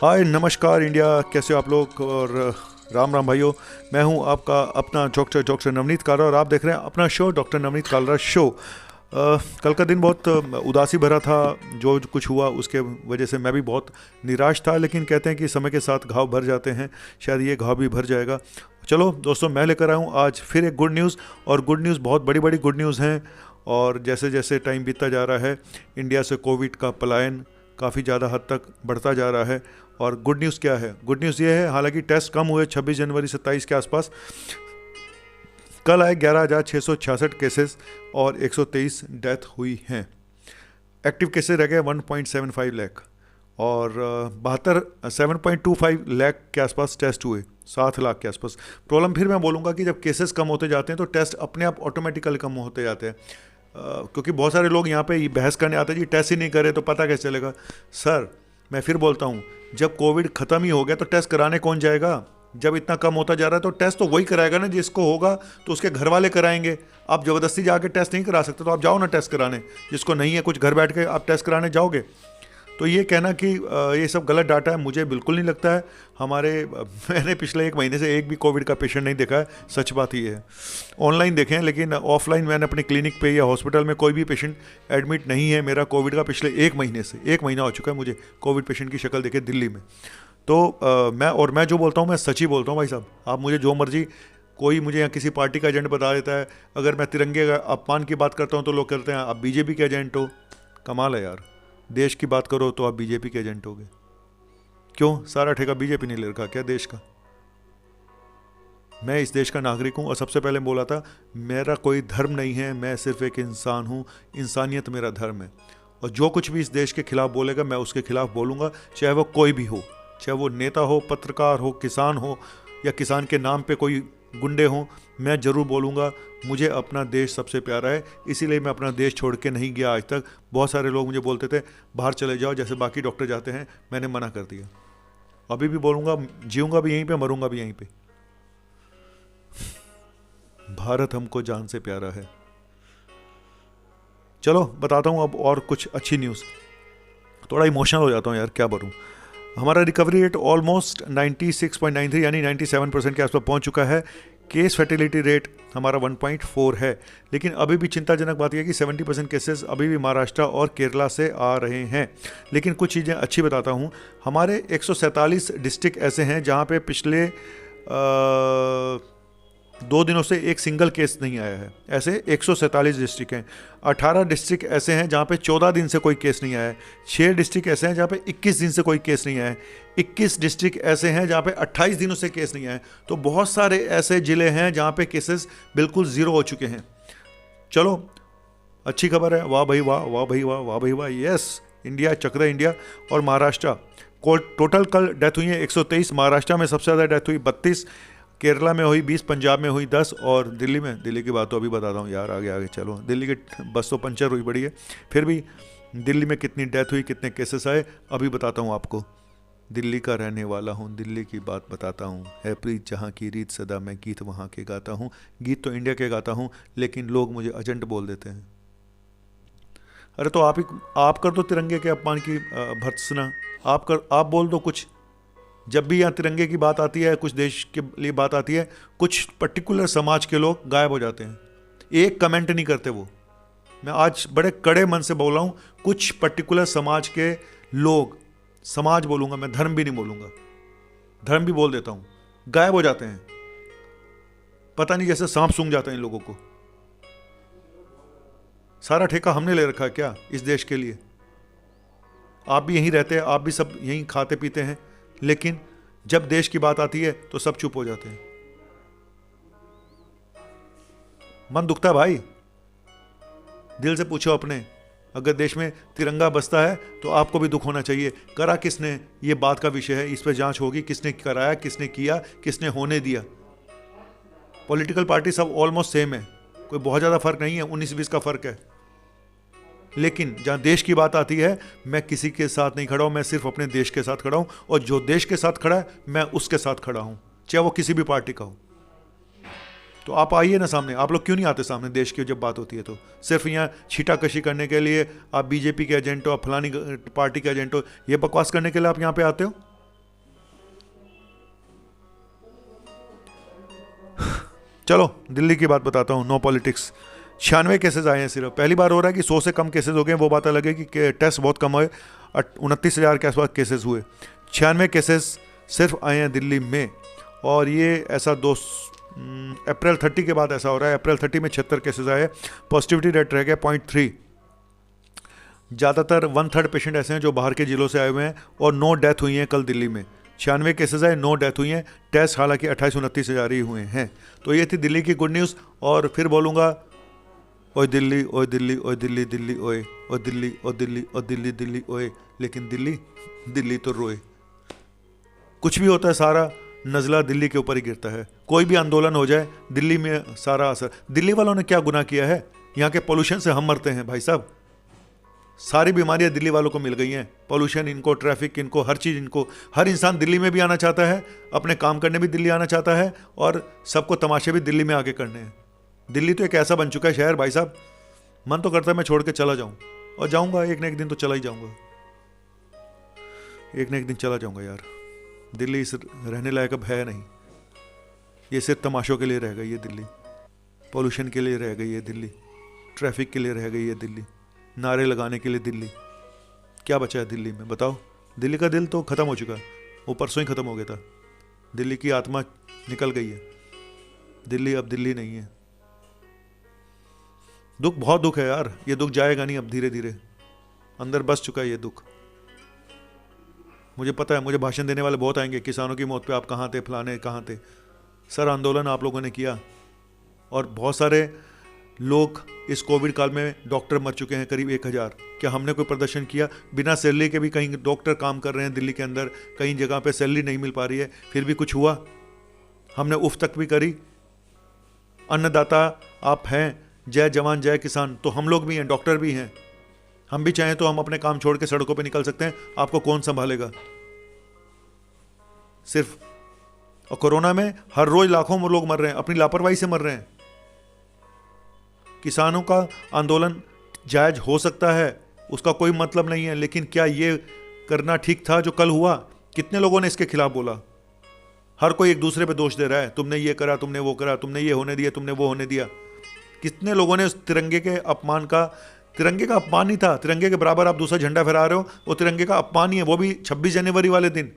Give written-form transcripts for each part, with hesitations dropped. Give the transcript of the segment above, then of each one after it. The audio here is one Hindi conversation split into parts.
हाय नमस्कार इंडिया, कैसे हो आप लोग। और राम राम भाइयों। मैं हूं आपका अपना डॉक्टर नवनीत कालरा और आप देख रहे हैं अपना show doctor Navneet Kalra show. कल का दिन बहुत उदासी भरा था। जो कुछ हुआ उसके वजह से मैं भी बहुत निराश था, लेकिन कहते हैं कि समय के साथ घाव भर जाते हैं, शायद ये घाव भी भर जाएगा। चलो दोस्तों, मैं लेकर आया हूँ आज फिर एक गुड न्यूज़, और गुड न्यूज़ बहुत बड़ी बड़ी गुड न्यूज़ हैं। और जैसे जैसे टाइम बीतता जा रहा है, इंडिया से कोविड का पलायन काफ़ी ज़्यादा हद तक बढ़ता जा रहा है। और गुड न्यूज़ क्या है? गुड न्यूज़ ये है, हालांकि टेस्ट कम हुए 26 जनवरी 27 के आसपास। कल आए 11,666 केसेस और 123 डेथ हुई हैं। एक्टिव केसेस रह गए 1.75 लाख और 7.25 लाख के आसपास टेस्ट हुए, 7 लाख के आसपास। प्रॉब्लम फिर मैं बोलूँगा कि जब केसेस कम होते जाते हैं तो टेस्ट अपने आप ऑटोमेटिकली कम होते जाते हैं। क्योंकि बहुत सारे लोग यहाँ पे बहस करने आते हैं, जी टेस्ट ही नहीं करे तो पता कैसे चलेगा। सर मैं फिर बोलता हूँ, जब कोविड ख़त्म ही हो गया तो टेस्ट कराने कौन जाएगा? जब इतना कम होता जा रहा है तो टेस्ट तो वही कराएगा ना जिसको होगा, तो उसके घर वाले कराएंगे। आप ज़बरदस्ती जाके टेस्ट नहीं करा सकते, तो आप जाओ ना टेस्ट कराने। जिसको नहीं है कुछ, घर बैठ के आप टेस्ट कराने जाओगे। तो ये कहना कि ये सब गलत डाटा है, मुझे बिल्कुल नहीं लगता है। मैंने पिछले 1 महीने से एक भी कोविड का पेशेंट नहीं देखा है, सच बात ये है। ऑनलाइन देखे हैं, लेकिन ऑफलाइन मैंने अपने क्लिनिक पे या हॉस्पिटल में कोई भी पेशेंट एडमिट नहीं है मेरा कोविड का, पिछले 1 महीने से। 1 महीना हो चुका है मुझे कोविड पेशेंट की शक्ल देखे दिल्ली में। तो मैं जो बोलता हूँ मैं सच ही बोलता हूँ भाई साहब। आप मुझे जो मर्जी, कोई मुझे यहाँ किसी पार्टी का एजेंट बता देता है, अगर मैं तिरंगे का अपमान की बात करता हूँ तो लोग कहते हैं आप बीजेपी के एजेंट हो। कमाल है यार, देश की बात करो तो आप बीजेपी के एजेंट हो गए। क्यों? सारा ठेका बीजेपी ने ले रखा क्या देश का? मैं इस देश का नागरिक हूँ और सबसे पहले बोला था, मेरा कोई धर्म नहीं है, मैं सिर्फ एक इंसान हूँ, इंसानियत मेरा धर्म है। और जो कुछ भी इस देश के खिलाफ बोलेगा मैं उसके खिलाफ बोलूँगा, चाहे वो कोई भी हो, चाहे वो नेता हो, पत्रकार हो, किसान हो, या किसान के नाम पे कोई गुंडे हों, मैं ज़रूर बोलूँगा। मुझे अपना देश सबसे प्यारा है, इसीलिए मैं अपना देश छोड़ के नहीं गया आज तक। बहुत सारे लोग मुझे बोलते थे बाहर चले जाओ जैसे बाकी डॉक्टर जाते हैं, मैंने मना कर दिया। अभी भी बोलूँगा, जीऊँगा भी यहीं पे, मरूँगा भी यहीं पे। भारत हमको जान से प्यारा है। चलो बताता हूँ अब और कुछ अच्छी न्यूज़। थोड़ा इमोशनल हो जाता हूँ यार, क्या करूँ। हमारा रिकवरी रेट ऑलमोस्ट 96.93 यानी 97% के आसपास पहुंच चुका है। केस फर्टिलिटी रेट हमारा 1.4 है। लेकिन अभी भी चिंताजनक बात यह है कि 70% केसेस अभी भी महाराष्ट्र और केरला से आ रहे हैं। लेकिन कुछ चीज़ें अच्छी बताता हूं। हमारे 147 डिस्ट्रिक्ट ऐसे हैं जहां पे पिछले 2 दिनों से एक सिंगल केस नहीं आया है। ऐसे 147 डिस्ट्रिक्ट हैं। 18 डिस्ट्रिक्ट ऐसे हैं जहाँ पे 14 दिन से कोई केस नहीं आया है। 6 डिस्ट्रिक्ट ऐसे हैं जहाँ पे 21 दिन से कोई केस नहीं आया है। 21 डिस्ट्रिक्ट ऐसे हैं जहाँ पे 28 दिनों से केस नहीं आया है। तो बहुत सारे ऐसे ज़िले हैं जहाँ पे केसेस बिल्कुल ज़ीरो हो चुके हैं। चलो अच्छी खबर है, वाह भाई वाह, वाह भाई वाह, वाह भाई वाह। यस, इंडिया चक रहा है इंडिया। और महाराष्ट्र टोटल कल डेथ हुई है 123। महाराष्ट्र में सबसे ज़्यादा डेथ हुई 32, केरला में हुई 20, पंजाब में हुई 10 और दिल्ली की बात तो अभी बताता हूँ यार। आगे चलो, दिल्ली की बस तो पंचर हुई पड़ी है। फिर भी दिल्ली में कितनी डेथ हुई, कितने केसेस आए, अभी बताता हूँ आपको। दिल्ली का रहने वाला हूँ, दिल्ली की बात बताता हूँ। है प्रीत जहाँ की रीत सदा, मैं गीत वहाँ के गाता हूँ। गीत तो इंडिया के गाता हूँ, लेकिन लोग मुझे एजेंट बोल देते हैं। अरे तो आप कर दो तिरंगे के अपमान की भर्त्सना। आप बोल दो कुछ। जब भी यहाँ तिरंगे की बात आती है, कुछ देश के लिए बात आती है, कुछ पर्टिकुलर समाज के लोग गायब हो जाते हैं। एक कमेंट नहीं करते वो। मैं आज बड़े कड़े मन से बोल रहा हूँ, कुछ पर्टिकुलर समाज के लोग, समाज बोलूँगा मैं, धर्म भी नहीं बोलूँगा, धर्म भी बोल देता हूँ, गायब हो जाते हैं। पता नहीं, जैसे सांप सूंघ जाता है इन लोगों को। सारा ठेका हमने ले रखा है क्या इस देश के लिए? आप भी यहीं रहते हैं, आप भी सब यहीं खाते पीते हैं, लेकिन जब देश की बात आती है तो सब चुप हो जाते हैं। मन दुखता है भाई। दिल से पूछो अपने, अगर देश में तिरंगा बसता है तो आपको भी दुख होना चाहिए। करा किसने, ये बात का विषय है, इस पर जांच होगी। किसने कराया, किसने किया, किसने होने दिया। पॉलिटिकल पार्टी सब ऑलमोस्ट सेम है, कोई बहुत ज़्यादा फर्क नहीं है, 19-20 का फर्क है। लेकिन जहाँ देश की बात आती है, मैं किसी के साथ नहीं खड़ा हूँ, मैं सिर्फ अपने देश के साथ खड़ा हूँ। और जो देश के साथ खड़ा है मैं उसके साथ खड़ा हूँ, चाहे वो किसी भी पार्टी का हो। तो आप आइए ना सामने। आप लोग क्यों नहीं आते सामने देश की जब बात होती है? तो सिर्फ यहाँ छीटाकशी करने के लिए, आप बीजेपी के एजेंट हो, आप फलानी पार्टी के एजेंट हो, ये बकवास करने के लिए आप यहाँ पे आते हो। चलो दिल्ली की बात बताता हूँ, नो पॉलिटिक्स। 96 केसेस आए हैं सिर्फ। पहली बार हो रहा है कि 100 से कम केसेस हो गए, वो बात अलग है कि टेस्ट बहुत कम हुए, 29,000 के आसपास केसेस हुए। 96 केसेस सिर्फ आए हैं दिल्ली में, और ये ऐसा अप्रैल 30 के बाद ऐसा हो रहा है। अप्रैल 30 में 76 केसेस आए, पॉजिटिविटी रेट रह गया 0.3। ज़्यादातर 1/3 पेशेंट ऐसे हैं जो बाहर के जिलों से आए हुए हैं, और 9 डेथ हुई हैं कल दिल्ली में। 96 केसेस आए, 9 डेथ हुई हैं। टेस्ट हालांकि 28-29 हज़ार ही हुए हैं। तो ये थी दिल्ली की गुड न्यूज़। और फिर बोलूँगा, ओए दिल्ली, ओए दिल्ली, ओए दिल्ली, दिल्ली ओए, ओए दिल्ली, ओ दिल्ली, ओ दिल्ली, दिल्ली ओए। लेकिन दिल्ली, दिल्ली तो रोए। कुछ भी होता है सारा नज़ला दिल्ली के ऊपर ही गिरता है। कोई भी आंदोलन हो जाए, दिल्ली में सारा असर। दिल्ली वालों ने क्या गुनाह किया है? यहाँ के पोल्यूशन से हम मरते हैं भाई साहब। सारी बीमारियां दिल्ली वालों को मिल गई हैं। पोल्यूशन इनको, ट्रैफिक इनको, हर चीज़ इनको। हर इंसान दिल्ली में भी आना चाहता है, अपने काम करने भी दिल्ली आना चाहता है, और सबको तमाशे भी दिल्ली में आके करने हैं। दिल्ली तो एक ऐसा बन चुका है शहर भाई साहब, मन तो करता है मैं छोड़ के चला जाऊं, और जाऊंगा एक न एक दिन तो चला ही जाऊंगा। एक न एक दिन चला जाऊंगा यार। दिल्ली रहने लायक अब है नहीं। ये सिर्फ तमाशों के लिए रह गई है दिल्ली, पोल्यूशन के लिए रह गई है दिल्ली, ट्रैफिक के लिए रह गई है दिल्ली, नारे लगाने के लिए दिल्ली। क्या बचा है दिल्ली में बताओ? दिल्ली का दिल तो ख़त्म हो चुका है, वो परसों ही ख़त्म हो गया था। दिल्ली की आत्मा निकल गई है। दिल्ली अब दिल्ली नहीं है। दुख, बहुत दुख है यार। ये दुख जाएगा नहीं अब, धीरे धीरे अंदर बस चुका है ये दुख। मुझे पता है, मुझे भाषण देने वाले बहुत आएंगे, किसानों की मौत पे आप कहाँ थे, फलाने कहाँ थे। सर आंदोलन आप लोगों ने किया, और बहुत सारे लोग इस कोविड काल में डॉक्टर मर चुके हैं, करीब 1000। क्या हमने कोई प्रदर्शन किया? बिना सैलरी के भी कहीं डॉक्टर काम कर रहे हैं दिल्ली के अंदर, कहीं जगह पे सैलरी नहीं मिल पा रही है, फिर भी कुछ हुआ? हमने उफ तक भी करी। अन्नदाता आप हैं, जय जवान जय किसान, तो हम लोग भी हैं, डॉक्टर भी हैं। हम भी चाहें तो हम अपने काम छोड़ के सड़कों पे निकल सकते हैं। आपको कौन संभालेगा? सिर्फ, और कोरोना में हर रोज लाखों लोग मर रहे हैं, अपनी लापरवाही से मर रहे हैं। किसानों का आंदोलन जायज हो सकता है, उसका कोई मतलब नहीं है, लेकिन क्या ये करना ठीक था जो कल हुआ? कितने लोगों ने इसके खिलाफ बोला? हर कोई एक दूसरे पे दोष दे रहा है, तुमने ये करा, तुमने वो करा, तुमने ये होने दिया, तुमने वो होने दिया। कितने लोगों ने उस तिरंगे के अपमान का, तिरंगे का अपमान नहीं था, तिरंगे के बराबर आप दूसरा झंडा फहरा रहे हो, वो तिरंगे का अपमान ही है। वो भी 26 जनवरी वाले दिन।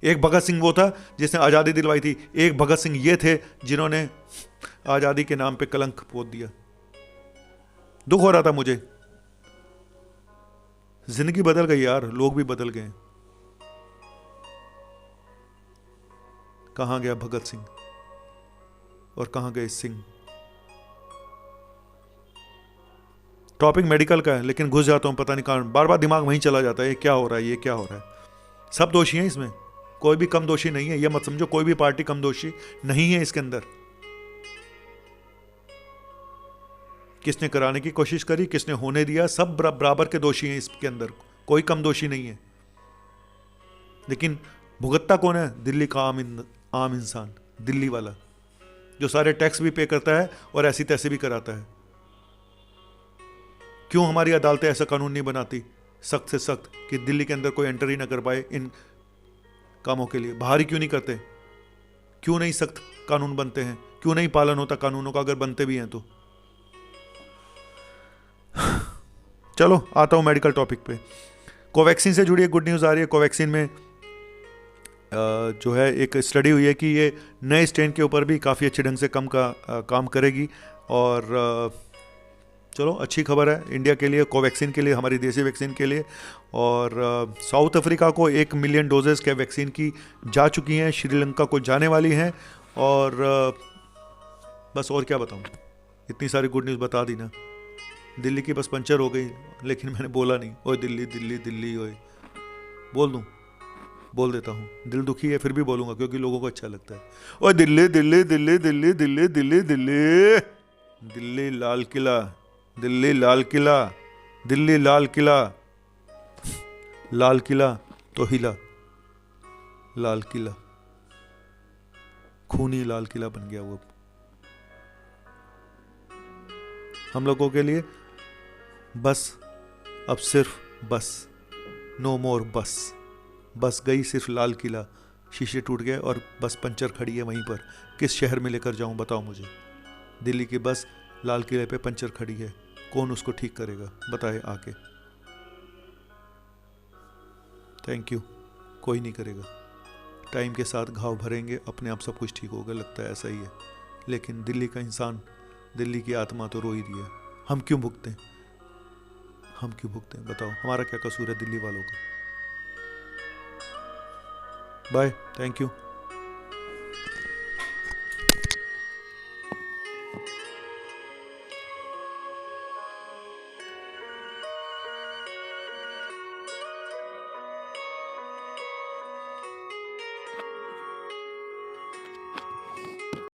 एक भगत सिंह वो था जिसने आज़ादी दिलवाई थी, एक भगत सिंह ये थे जिन्होंने आज़ादी के नाम पे कलंक पोत दिया। दुख हो रहा था मुझे। जिंदगी बदल गई यार, लोग भी बदल गए। कहां गया भगत सिंह और कहां गए सिंह? टॉपिक मेडिकल का है, लेकिन घुस जाता हूं पता नहीं कारण, बार बार दिमाग वहीं चला जाता है। ये क्या हो रहा है, ये क्या हो रहा है? सब दोषी हैं इसमें, कोई भी कम दोषी नहीं है। ये मत समझो कोई भी पार्टी कम दोषी नहीं है इसके अंदर। किसने कराने की कोशिश करी, किसने होने दिया, सब बराबर के दोषी हैं इसके अंदर, कोई कम दोषी नहीं है। लेकिन भुगतता कौन है? दिल्ली का आम इंसान, दिल्ली वाला, जो सारे टैक्स भी पे करता है और ऐसी तैसे भी कराता है। क्यों हमारी अदालतें ऐसा कानून नहीं बनाती सख्त से सख्त कि दिल्ली के अंदर कोई एंटर ही ना कर पाए इन कामों के लिए? बाहर ही क्यों नहीं करते? क्यों नहीं सख्त कानून बनते हैं? क्यों नहीं पालन होता कानूनों का, अगर बनते भी हैं तो? चलो आता हूं मेडिकल टॉपिक पे। कोवैक्सीन से जुड़ी एक गुड न्यूज़ आ रही है। कोवैक्सीन में जो है एक स्टडी हुई है कि ये नए स्ट्रेन के ऊपर भी काफ़ी अच्छे ढंग से काम करेगी। और चलो अच्छी खबर है इंडिया के लिए, कोवैक्सीन के लिए, हमारी देसी वैक्सीन के लिए। और साउथ अफ्रीका को 1 मिलियन डोजेस के वैक्सीन की जा चुकी हैं, श्रीलंका को जाने वाली हैं। और बस और क्या बताऊं, इतनी सारी गुड न्यूज़ बता दी ना। दिल्ली की बस पंचर हो गई, लेकिन मैंने बोला नहीं। ओए दिल्ली, दिल्ली, दिल्ली, ओए बोल दूं, बोल देता हूँ। दिल दुखी है फिर भी बोलूँगा, क्योंकि लोगों को अच्छा लगता है। ओए दिल्ली, दिल्ली, दिल्ली, दिल्ली, दिल्ली, दिल्ली, दिल्ली, दिल्ली लाल किला, दिल्ली लाल किला, दिल्ली लाल किला, लाल किला तो हिला, लाल किला, खूनी लाल किला बन गया वो हम लोगों के लिए। बस अब सिर्फ बस, नो मोर बस, बस गई सिर्फ लाल किला, शीशे टूट गए और बस पंचर खड़ी है वहीं पर, किस शहर में लेकर जाऊं बताओ मुझे। दिल्ली की बस लाल किले पे पंचर खड़ी है, कौन उसको ठीक करेगा बताए आके। थैंक यू, कोई नहीं करेगा। टाइम के साथ घाव भरेंगे, अपने आप सब कुछ ठीक होगा, लगता है ऐसा ही है। लेकिन दिल्ली का इंसान, दिल्ली की आत्मा तो रो ही रही है। हम क्यों भुगतें, हम क्यों भुगतें बताओ, हमारा क्या कसूर है दिल्ली वालों का। Bye, thank you.